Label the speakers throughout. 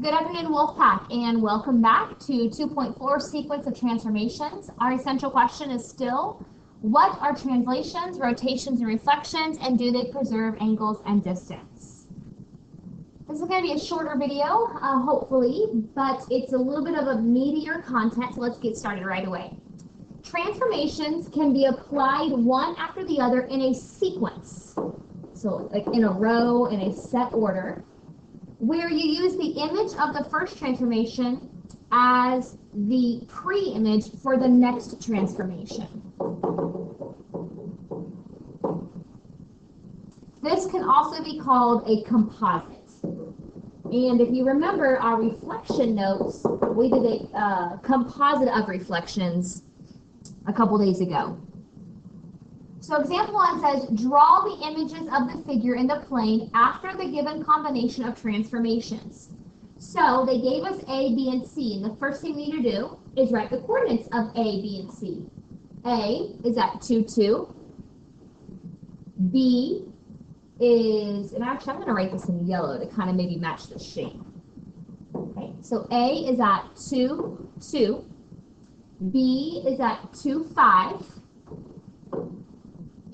Speaker 1: Good afternoon, Wolfpack, and welcome back to 2.4 Sequence of Transformations. Our essential question is still, what are translations, rotations, and reflections, and do they preserve angles and distance? This is going to be a shorter video, hopefully, but it's a little bit of a meatier content, so let's get started right away. Transformations can be applied one after the other in a sequence, so like in a row, in a set order, where you use the image of the first transformation as the pre-image for the next transformation. This can also be called a composite. And if you remember our reflection notes, we did a composite of reflections a couple days ago. So example 1 says, draw the images of the figure in the plane after the given combination of transformations. So they gave us A, B, and C, and the first thing we need to do is write the coordinates of A, B, and C. A is at 2, 2. B is, and actually I'm going to write this in yellow to kind of maybe match the shape. Okay, so A is at 2, 2. B is at 2, 5.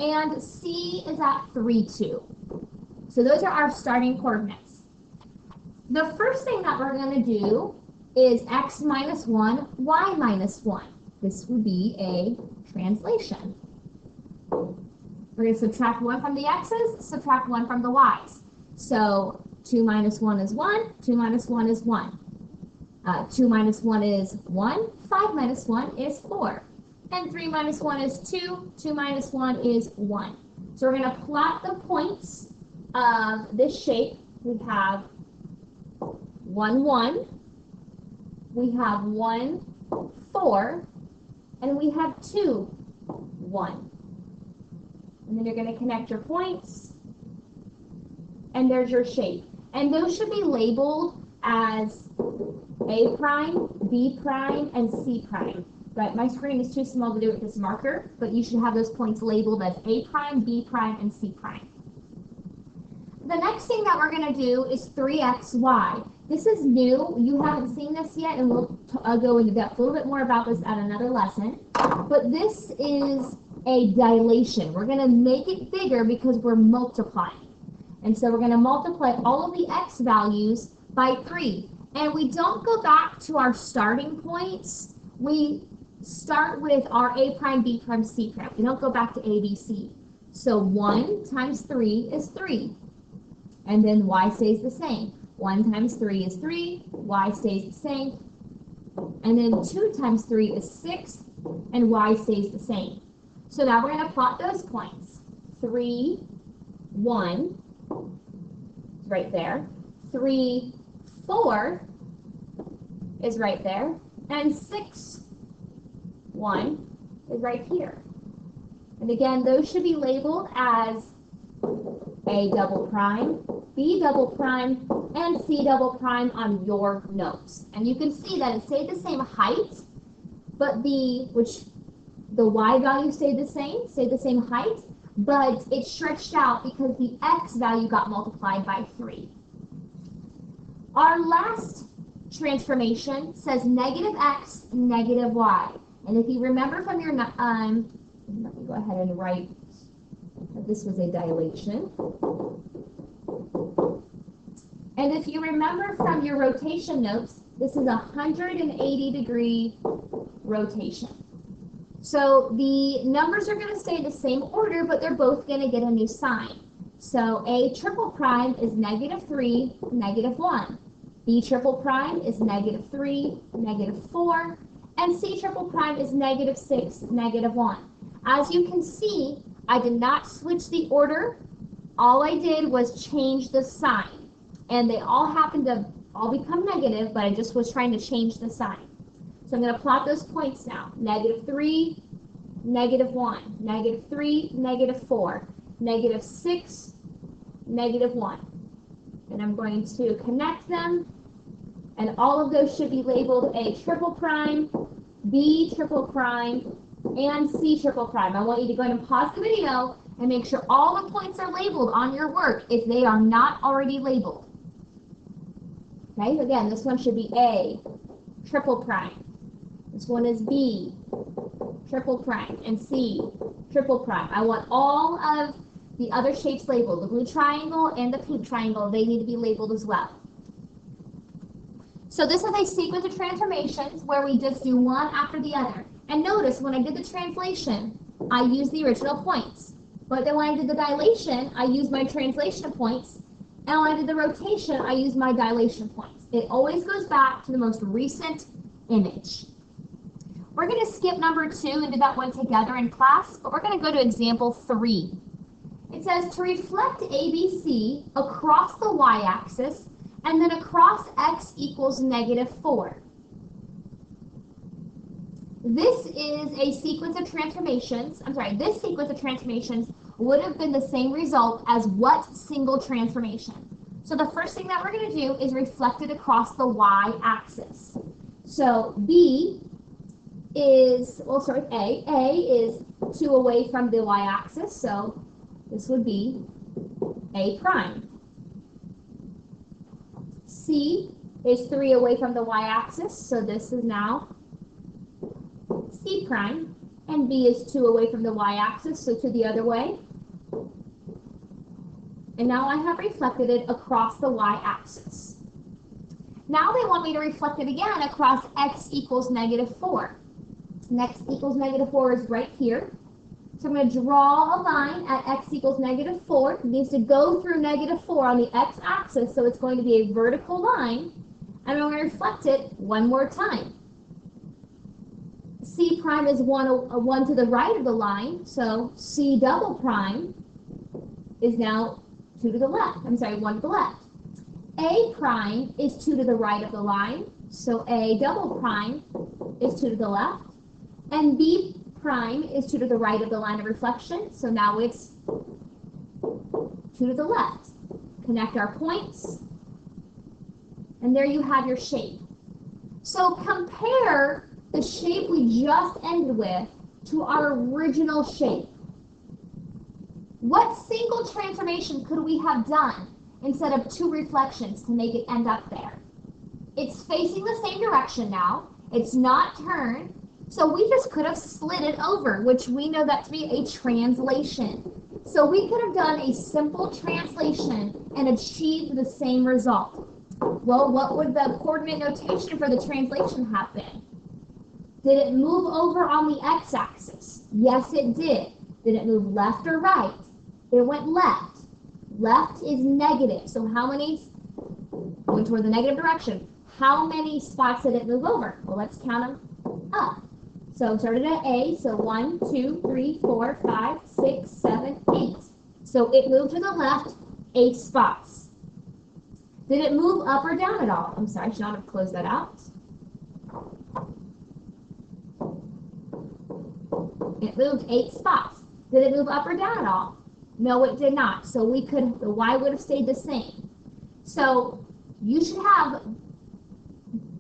Speaker 1: And C is at 3, 2. So those are our starting coordinates. The first thing that we're going to do is x minus 1, y minus 1. This would be a translation. We're going to subtract 1 from the x's, subtract 1 from the y's. So 2 minus 1 is 1, 2 minus 1 is 1. 2 minus 1 is 1, 5 minus 1 is 4. And 3 minus 1 is 2, 2 minus 1 is 1. So we're going to plot the points of this shape. We have 1, 1, we have 1, 4, and we have 2, 1. And then you're going to connect your points, and there's your shape. And those should be labeled as A prime, B prime, and C prime. Right, my screen is too small to do it with this marker, but you should have those points labeled as A prime, B prime, and C prime. The next thing that we're going to do is 3xy. This is new. You haven't seen this yet, and we'll go into depth a little bit more about this at another lesson. But this is a dilation. We're going to make it bigger because we're multiplying. And so we're going to multiply all of the x values by 3. And we don't go back to our starting points. We start with our A prime, B prime, C prime. We don't go back to A, B, C. So 1 times 3 is 3. And then y stays the same. 1 times 3 is 3. Y stays the same. And then 2 times 3 is 6. And y stays the same. So now we're going to plot those points. 3, 1 is right there. 3, 4 is right there. And 6, 1 is right here. And again, those should be labeled as A double prime, B double prime, and C double prime on your notes. And you can see that it stayed the same height, but the y value stayed the same height, but it stretched out because the x value got multiplied by 3. Our last transformation says negative x, negative y. And if you remember from your, let me go ahead and write that this was a dilation. And if you remember from your rotation notes, this is a 180-degree rotation. So the numbers are going to stay the same order, but they're both going to get a new sign. So A triple prime is negative 3, negative 1. B triple prime is negative 3, negative 4, and C triple prime is negative 6, negative 1. As you can see, I did not switch the order. All I did was change the sign. And they all happened to all become negative, but I just was trying to change the sign. So I'm going to plot those points now. Negative 3, negative 1, negative 3, negative 4, negative 6, negative 1. And I'm going to connect them. And all of those should be labeled A triple prime, B triple prime, and C triple prime. I want you to go ahead and pause the video and make sure all the points are labeled on your work if they are not already labeled. Okay, again, this one should be A, triple prime. This one is B, triple prime, and C, triple prime. I want all of the other shapes labeled. The blue triangle and the pink triangle, they need to be labeled as well. So this is a sequence of transformations where we just do one after the other. And notice when I did the translation, I used the original points. But then when I did the dilation, I used my translation points. And when I did the rotation, I used my dilation points. It always goes back to the most recent image. We're going to skip number 2 and do that one together in class, but we're going to go to example 3. It says to reflect ABC across the y-axis and then across x equals -4. This is a sequence of transformations. This sequence of transformations would have been the same result as what single transformation? So the first thing that we're going to do is reflect it across the y-axis. So B is, A is 2 away from the y-axis, so this would be A prime. C is 3 away from the y-axis, so this is now C prime. And B is 2 away from the y-axis, so to the other way. And now I have reflected it across the y-axis. Now they want me to reflect it again across x equals -4. And x equals -4 is right here. So I'm going to draw a line at x equals -4. It needs to go through -4 on the x-axis, so it's going to be a vertical line. And I'm going to reflect it one more time. C prime is one to the right of the line, so C double prime is now 2 to the left. 1 to the left. A prime is 2 to the right of the line, so A double prime is 2 to the left. And B prime is 2 to the right of the line of reflection, so now it's 2 to the left. Connect our points, and there you have your shape. So compare the shape we just ended with to our original shape. What single transformation could we have done instead of 2 reflections to make it end up there? It's facing the same direction now. It's not turned. So we just could have slid it over, which we know that to be a translation. So we could have done a simple translation and achieved the same result. Well, what would the coordinate notation for the translation have been? Did it move over on the x-axis? Yes, it did. Did it move left or right? It went left. Left is negative. So how many, going toward the negative direction, how many spots did it move over? Well, let's count them up. So it started at A, so 1, 2, 3, 4, 5, 6, 7, 8. So it moved to the left 8 spots. Did it move up or down at all? I'm sorry, I should not have closed that out. It moved 8 spots. Did it move up or down at all? No, it did not. So the y would have stayed the same. So you should have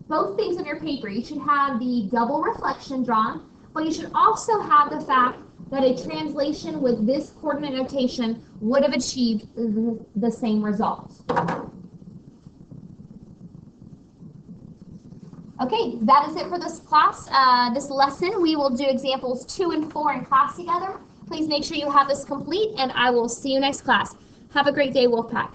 Speaker 1: both things on your paper. You should have the double reflection drawn, but you should also have the fact that a translation with this coordinate notation would have achieved the same result. Okay, that is it for this class. This lesson, we will do examples 2 and 4 in class together. Please make sure you have this complete, and I will see you next class. Have a great day, Wolfpack.